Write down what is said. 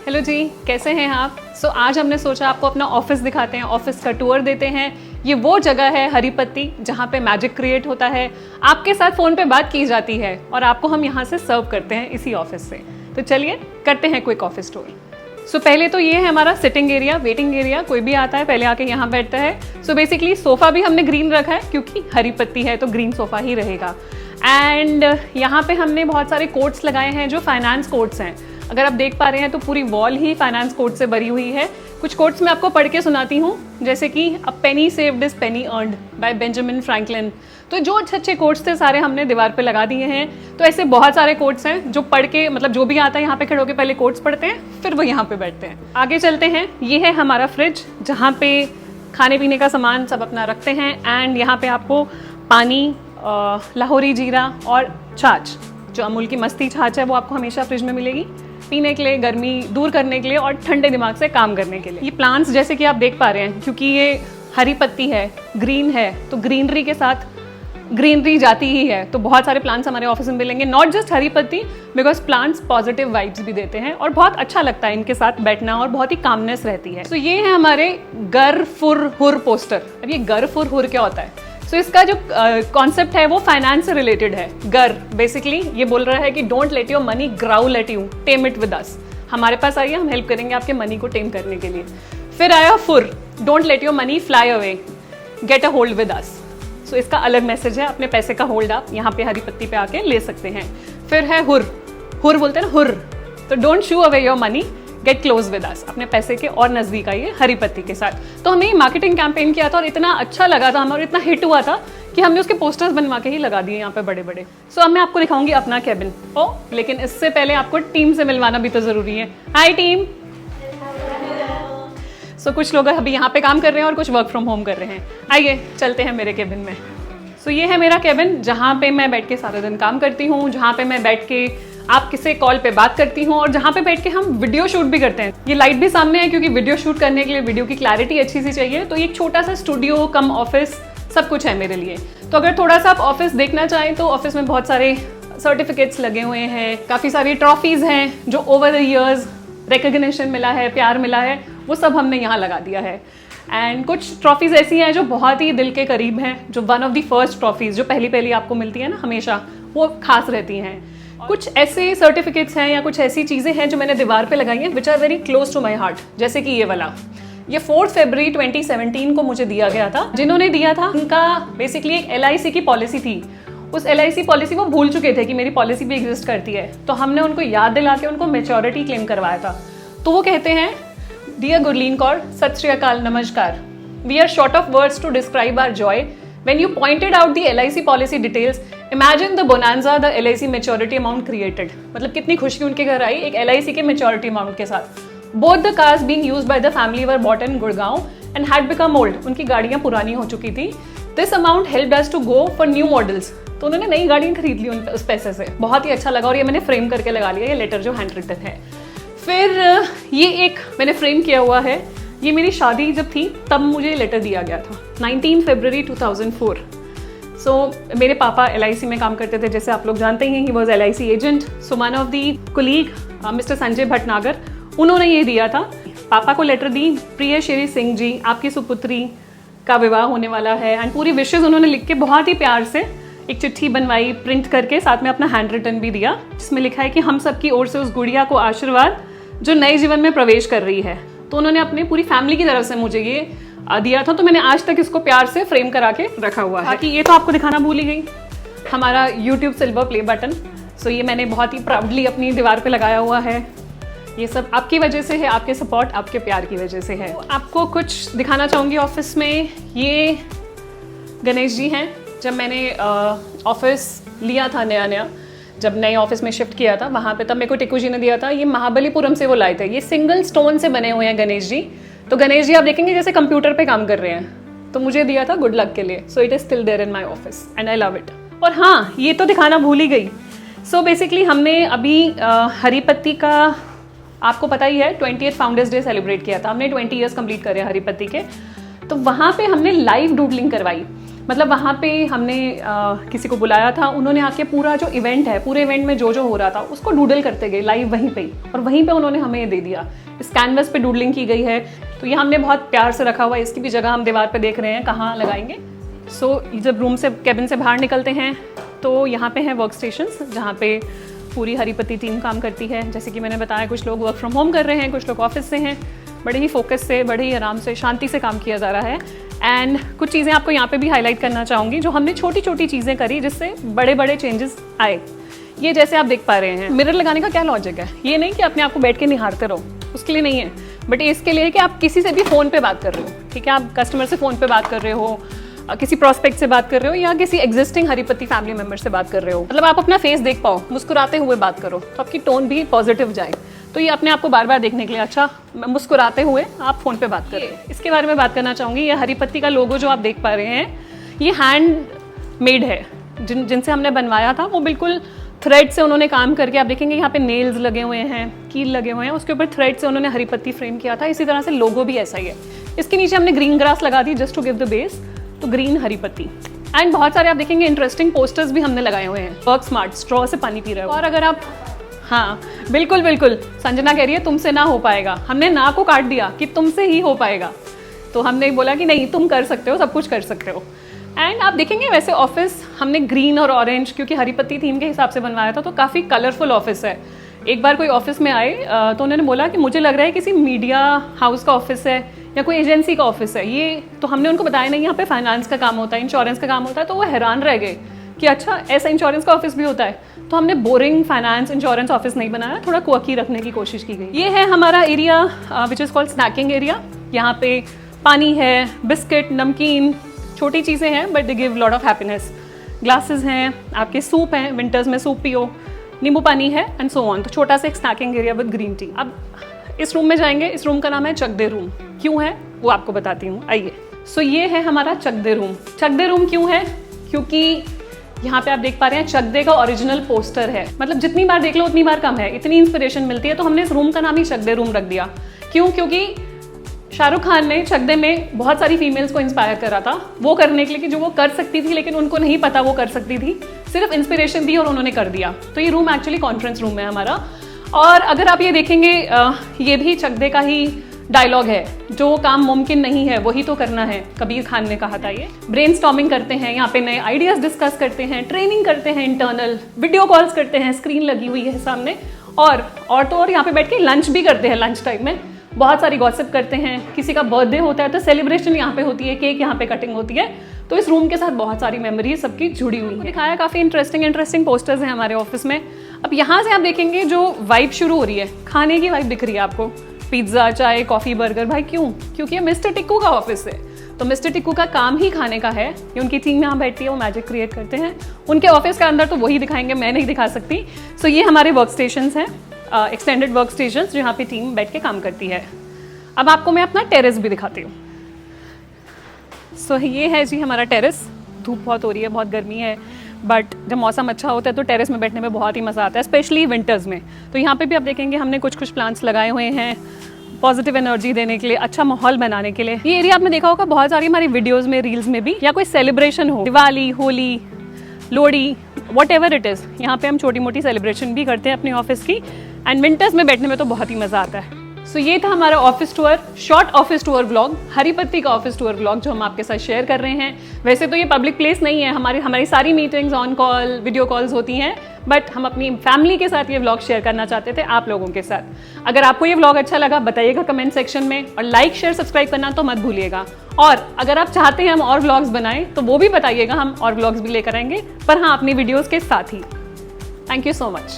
Hello जी, कैसे हैं आप? आज हमने सोचा आपको अपना ऑफिस दिखाते हैं, ऑफिस का टूर देते हैं। ये वो जगह है हरीपत्ती जहाँ पे मैजिक क्रिएट होता है, आपके साथ फ़ोन पे बात की जाती है और आपको हम यहाँ से सर्व करते हैं इसी ऑफिस से। तो चलिए करते हैं क्विक ऑफिस टूर। पहले तो ये है हमारा सिटिंग एरिया, वेटिंग एरिया। कोई भी आता है पहले आके यहाँ बैठता है। बेसिकली सोफ़ा भी हमने ग्रीन रखा है क्योंकि हरीपत्ती है तो ग्रीन सोफ़ा ही रहेगा। एंड यहाँ पे हमने बहुत सारे कोट्स लगाए हैं जो फाइनेंस कोट्स हैं। अगर आप देख पा रहे हैं तो पूरी वॉल ही फाइनेंस कोट से भरी हुई है। कुछ कोट्स मैं आपको पढ़ के सुनाती हूँ, जैसे कि a penny saved is penny earned by Benjamin Franklin. तो जो अच्छे अच्छे कोट्स थे सारे हमने दीवार पे लगा दिए हैं। तो ऐसे बहुत सारे कोट्स हैं जो पढ़ के, मतलब जो भी आता है यहाँ पे खड़े होकर पहले कोट्स पढ़ते हैं, फिर वो यहाँ पे बैठते हैं। आगे चलते हैं। ये है हमारा फ्रिज जहाँ पे खाने पीने का सामान सब अपना रखते हैं। एंड यहाँ पे आपको पानी, लाहौरी जीरा और छाछ, जो अमूल की मस्ती छाछ है, वो आपको हमेशा फ्रिज में मिलेगी पीने के लिए, गर्मी दूर करने के लिए और ठंडे दिमाग से काम करने के लिए। ये प्लांट्स जैसे कि आप देख पा रहे हैं, क्योंकि ये हरी पत्ती है, ग्रीन है, तो ग्रीनरी के साथ ग्रीनरी जाती ही है। तो बहुत सारे प्लांट्स हमारे ऑफिस में मिलेंगे, नॉट जस्ट हरी पत्ती, बिकॉज प्लांट्स पॉजिटिव वाइब्स भी देते हैं और बहुत अच्छा लगता है इनके साथ बैठना और बहुत ही कामनेस रहती है। ये है हमारे गर फुर हुर पोस्टर। अब ये गर फुर हुर क्या होता है? इसका जो कॉन्सेप्ट है वो फाइनेंस से रिलेटेड है। गर बेसिकली ये बोल रहा है कि don't let your money growl at you, tame it with us. हमारे पास आइए, हम हेल्प करेंगे आपके मनी को टेम करने के लिए। फिर आया फुर, don't let your money fly away, get a hold with us. इसका अलग मैसेज है, अपने पैसे का होल्ड आप यहाँ पे हरी पत्ती पे आके ले सकते हैं। फिर है हुर, हुर बोलते हैं ना, हुर, तो don't shoo away your money, get close with us, अपने पैसे के और नजदीक आइए हरी पत्ती के साथ। तो हमने मार्केटिंग कैंपेन किया था और इतना अच्छा लगा था हमारा, इतना हिट हुआ था कि हमने उसके पोस्टर्स बनवा के ही लगा दिए यहाँ पे बड़े बड़े। अब मैं आपको दिखाऊंगी अपना केबिन। लेकिन इससे पहले आपको टीम से मिलवाना भी तो जरूरी है। हाय टीम। कुछ लोग अभी यहाँ पे काम कर रहे हैं और कुछ वर्क फ्रॉम होम कर रहे हैं। आइए चलते हैं मेरे केबिन में। ये है मेरा केबिन जहाँ पे मैं बैठ के सारा दिन काम करती हूँ, जहाँ पे मैं बैठ के आप किसी कॉल पे बात करती हूँ और जहाँ पे बैठ के हम वीडियो शूट भी करते हैं। ये लाइट भी सामने है क्योंकि वीडियो शूट करने के लिए वीडियो की क्लैरिटी अच्छी सी चाहिए। तो एक छोटा सा स्टूडियो कम ऑफिस सब कुछ है मेरे लिए। तो अगर थोड़ा सा आप ऑफिस देखना चाहें तो ऑफिस में बहुत सारे सर्टिफिकेट्स लगे हुए हैं, काफ़ी सारी ट्रॉफीज़ हैं जो ओवर द ईयर्स रिकग्निशन मिला है, प्यार मिला है, वो सब हमने यहाँ लगा दिया है। एंड कुछ ट्रॉफीज़ ऐसी हैं जो बहुत ही दिल के करीब हैं, जो one of the first trophies जो पहली पहली आपको मिलती है ना, हमेशा वो खास रहती हैं। कुछ ऐसे सर्टिफिकेट्स हैं या कुछ ऐसी चीज़ें हैं जो मैंने दीवार पे लगाई हैं which are very close to my heart. जैसे कि ये वाला, ये 4 फरवरी 2017 को मुझे दिया गया था। जिन्होंने दिया था उनका बेसिकली एक LIC की पॉलिसी थी। उस LIC पॉलिसी वो भूल चुके थे कि मेरी पॉलिसी भी एग्जिस्ट करती है, तो हमने उनको याद दिला के उनको मैच्योरिटी क्लेम करवाया था। तो वो कहते हैं, डियर गुरलीन कौर, सत श्री अकाल, नमस्कार। We are short of words to describe our joy when you pointed out the LIC policy details. Imagine the bonanza the LIC maturity amount created. मतलब कितनी खुशी उनके घर आई एक LIC के maturity amount के साथ। Both the cars being used by the family were bought in Gurgaon and had become old. उनकी गाड़ियाँ पुरानी हो चुकी थी। This amount helped us to go for new models. तो उन्होंने नई गाड़ियाँ खरीद ली उस पैसे से। बहुत ही अच्छा लगा और ये मैंने फ्रेम करके लगा लिया, ये लेटर जो हैंड रिटन है। फिर ये एक मैंने फ्रेम किया हुआ है, ये मेरी शादी जब थी तब मुझे लेटर दिया गया था, 19 फरवरी 2004। मेरे पापा LIC में काम करते थे, जैसे आप लोग जानते ही, he was LIC agent. One of the colleague mister Sanjay Bhatnagar, उन्होंने ये दिया था। पापा को लेटर दी, प्रिय श्री सिंह जी, आपकी सुपुत्री का विवाह होने वाला है। एंड पूरी विशेष उन्होंने लिख के बहुत ही प्यार से एक चिट्ठी बनवाई, प्रिंट करके, साथ में अपना हैंड रिटन भी दिया, जिसमें लिखा है कि हम सबकी ओर से उस गुड़िया को आशीर्वाद जो नए जीवन में प्रवेश कर रही है। तो उन्होंने अपनी पूरी फैमिली की तरफ से मुझे ये दिया था। तो मैंने आज तक इसको प्यार से फ्रेम करा के रखा हुआ है। बाकी ये तो आपको दिखाना भूल ही गई, हमारा YouTube सिल्वर प्ले बटन। ये मैंने बहुत ही प्राउडली अपनी दीवार पे लगाया हुआ है। ये सब आपकी वजह से है, आपके सपोर्ट, आपके प्यार की वजह से है। तो आपको कुछ दिखाना चाहूँगी ऑफिस में। ये गणेश जी हैं। जब मैंने ऑफिस लिया था नया, जब नए ऑफिस में शिफ्ट किया था वहाँ पे, तब मेरे को टिकू जी ने दिया था। ये महाबलीपुरम से वो लाए थे। ये सिंगल स्टोन से बने हुए हैं गणेश जी। तो गणेश जी आप देखेंगे जैसे कंप्यूटर पे काम कर रहे हैं, तो मुझे दिया था गुड लक के लिए। It is still there in my office and I love it. और हाँ, ये तो दिखाना भूल ही गई। बेसिकली हमने अभी हरी पत्ती का, आपको पता ही है, 20th फाउंडर्स डे सेलिब्रेट किया था। हमने 20 ईयर्स कंप्लीट करे हरी पत्ती के। तो वहाँ पे हमने लाइव डूडलिंग करवाई। मतलब वहाँ पे हमने किसी को बुलाया था, उन्होंने आके पूरा जो इवेंट है, पूरे इवेंट में जो जो हो रहा था उसको डूडल करते गए लाइव वहीं पे ही, और वहीं पे उन्होंने हमें ये दे दिया। इस कैनवस पे डूडलिंग की गई है, तो ये हमने बहुत प्यार से रखा हुआ है। इसकी भी जगह हम दीवार पे देख रहे हैं कहाँ लगाएंगे। सो जब रूम से, कैबिन से बाहर निकलते हैं तो यहाँ पे हैं वर्क स्टेशंस, जहाँ पे पूरी हरिपति टीम काम करती है। जैसे कि मैंने बताया, कुछ लोग वर्क फ्रॉम होम कर रहे हैं, कुछ लोग ऑफिस से हैं। बड़े ही फोकस से, बड़े ही आराम से, शांति से काम किया जा रहा है। एंड कुछ चीज़ें आपको यहाँ पे भी हाईलाइट करना चाहूँगी, जो हमने छोटी छोटी चीज़ें करी जिससे बड़े बड़े चेंजेस आए। ये जैसे आप देख पा रहे हैं, मिरर लगाने का क्या लॉजिक है? ये नहीं कि अपने आप को बैठ के निहारते रहो, उसके लिए नहीं है, बट इसके लिए कि आप किसी से भी फ़ोन पे बात कर रहे हो, ठीक है, आप कस्टमर से फ़ोन पे बात कर रहे हो, किसी प्रोस्पेक्ट से बात कर रहे हो, या किसी एग्जिस्टिंग हरिपति फैमिली मेंबर से बात कर रहे हो, मतलब आप अपना फेस देख पाओ, मुस्कुराते हुए बात करो, तो आपकी टोन भी पॉजिटिव जाए। तो ये अपने आप को बार बार देखने के लिए, अच्छा मुस्कुराते हुए आप फ़ोन पे बात करें। इसके बारे में बात करना चाहूँगी। ये हरिपति का लोगो जो आप देख पा रहे हैं, ये हैंड मेड है। जिनसे हमने बनवाया था वो बिल्कुल थ्रेड से उन्होंने काम करके, आप देखेंगे यहाँ पे नेल्स लगे हुए हैं, कील लगे हुए हैं, उसके ऊपर थ्रेड से उन्होंने हरिपति फ्रेम किया था। इसी तरह से लोगो भी ऐसा ही है। इसके नीचे हमने ग्रीन ग्रास लगा दी just to give the base, तो ग्रीन हरिपति। एंड बहुत सारे आप देखेंगे इंटरेस्टिंग पोस्टर्स भी हमने लगाए हुए हैं। वर्क स्मार्ट, स्ट्रॉ से पानी पी रहे हो। और अगर आप, हाँ बिल्कुल बिल्कुल, संजना कह रही है तुमसे ना हो पाएगा। हमने ना को काट दिया कि तुमसे ही हो पाएगा, तो हमने बोला कि नहीं, तुम कर सकते हो, सब कुछ कर सकते हो। एंड आप देखेंगे वैसे ऑफिस हमने ग्रीन और ऑरेंज, क्योंकि हरिपति थीम के हिसाब से बनवाया था, तो काफ़ी कलरफुल ऑफिस है। एक बार कोई ऑफिस में आए तो उन्होंने बोला कि मुझे लग रहा है किसी मीडिया हाउस का ऑफिस है या कोई एजेंसी का ऑफिस है ये। तो हमने उनको बताया नहीं, यहाँ पे फाइनेंस का काम होता है, इंश्योरेंस का काम होता है। तो वो हैरान रह गए कि अच्छा ऐसा इंश्योरेंस का ऑफिस भी होता है। तो हमने बोरिंग फाइनेंस इंश्योरेंस ऑफिस नहीं बनाया, थोड़ा क्वर्की रखने की कोशिश की गई। ये है हमारा area which is called snacking area. यहाँ पे पानी है, बिस्किट, नमकीन, छोटी चीज़ें हैं but they give lot of happiness. Glasses हैं, आपके सूप हैं, विंटर्स में सूप पियो, नींबू पानी है एंड सो ऑन। तो छोटा सा एक snacking area with green tea. अब इस रूम में जाएंगे। इस रूम का नाम है चकदे रूम। क्यों है वो आपको बताती हूँ, आइए। सो ये है हमारा चकदे रूम। चकदे रूम क्यों है? क्योंकि यहाँ पे आप देख पा रहे हैं चकदे का ओरिजिनल पोस्टर है। मतलब जितनी बार देख लो उतनी बार कम है, इतनी इंस्पिरेशन मिलती है। तो हमने इस रूम का नाम ही चकदे रूम रख दिया। क्यों? क्योंकि शाहरुख खान ने चकदे में बहुत सारी फीमेल्स को इंस्पायर करा था, वो करने के लिए कि जो वो कर सकती थी लेकिन उनको नहीं पता वो कर सकती थी, सिर्फ इंस्पिरेशन दी और उन्होंने कर दिया। तो ये रूम एक्चुअली कॉन्फ्रेंस रूम है हमारा। और अगर आप ये देखेंगे, ये भी चकदे का ही डायलॉग है, जो काम मुमकिन नहीं है वही तो करना है, कबीर खान ने कहा था। ये ब्रेनस्टॉर्मिंग करते हैं, यहाँ पे नए आइडियाज डिस्कस करते हैं, ट्रेनिंग करते हैं, इंटरनल वीडियो कॉल्स करते हैं, स्क्रीन लगी हुई है सामने, और तो और यहाँ पे बैठ के लंच भी करते हैं। लंच टाइम में बहुत सारी गॉसिप करते हैं। किसी का बर्थडे होता है तो सेलिब्रेशन यहाँ पे होती है, केक यहाँ पे कटिंग होती है। तो इस रूम के साथ बहुत सारी मेमोरीज सबकी जुड़ी हुई है। दिखाया काफ़ी इंटरेस्टिंग पोस्टर्स हैं हमारे ऑफिस में। अब यहाँ से आप देखेंगे जो वाइब शुरू हो रही है, खाने की वाइब दिख रही है आपको। पिज्ज़ा, चाय, कॉफ़ी, बर्गर। भाई क्यों? क्योंकि ये मिस्टर टिक्कू का ऑफिस है। तो मिस्टर टिक्कू का काम ही खाने का है। ये उनकी टीम यहाँ बैठती है, वो मैजिक क्रिएट करते हैं। उनके ऑफिस का अंदर तो वही दिखाएंगे, मैं नहीं दिखा सकती। सो ये हमारे वर्क स्टेशंस हैं, एक्सटेंडेड वर्क स्टेशंस, जहाँ पे टीम बैठ के काम करती है। अब आपको मैं अपना टेरेस भी दिखाती हूँ। सो ये है जी हमारा टेरेस। धूप बहुत हो रही है, बहुत गर्मी है, बट जब मौसम अच्छा होता है तो टेरेस में बैठने में बहुत ही मज़ा आता है, स्पेशली विंटर्स में। तो यहाँ पे भी आप देखेंगे हमने कुछ प्लांट्स लगाए हुए हैं पॉजिटिव एनर्जी देने के लिए, अच्छा माहौल बनाने के लिए। ये एरिया आपने देखा होगा बहुत सारी हमारी वीडियोस में, रील्स में भी, या कोई सेलिब्रेशन हो, Diwali, Holi, Lohri, what ever it is, यहाँ पे हम छोटी मोटी सेलिब्रेशन भी करते हैं अपने ऑफिस की। एंड विंटर्स में बैठने में तो बहुत ही मज़ा आता है। सो ये था हमारा office tour, short office tour vlog, Haripati का ऑफिस टूर व्लॉग जो हम आपके साथ शेयर कर रहे हैं। वैसे तो ये पब्लिक प्लेस नहीं है, हमारी सारी meetings on call, video calls होती हैं, बट हम अपनी फैमिली के साथ ये व्लॉग शेयर करना चाहते थे आप लोगों के साथ। अगर आपको ये व्लॉग अच्छा लगा बताइएगा कमेंट सेक्शन में, और लाइक, शेयर, सब्सक्राइब करना तो मत भूलिएगा। और अगर आप चाहते हैं हम और व्लॉग्स बनाएं तो वो भी बताइएगा, हम और व्लॉग्स भी लेकर आएंगे, पर हाँ अपनी वीडियोज़ के साथ ही। Thank you so much.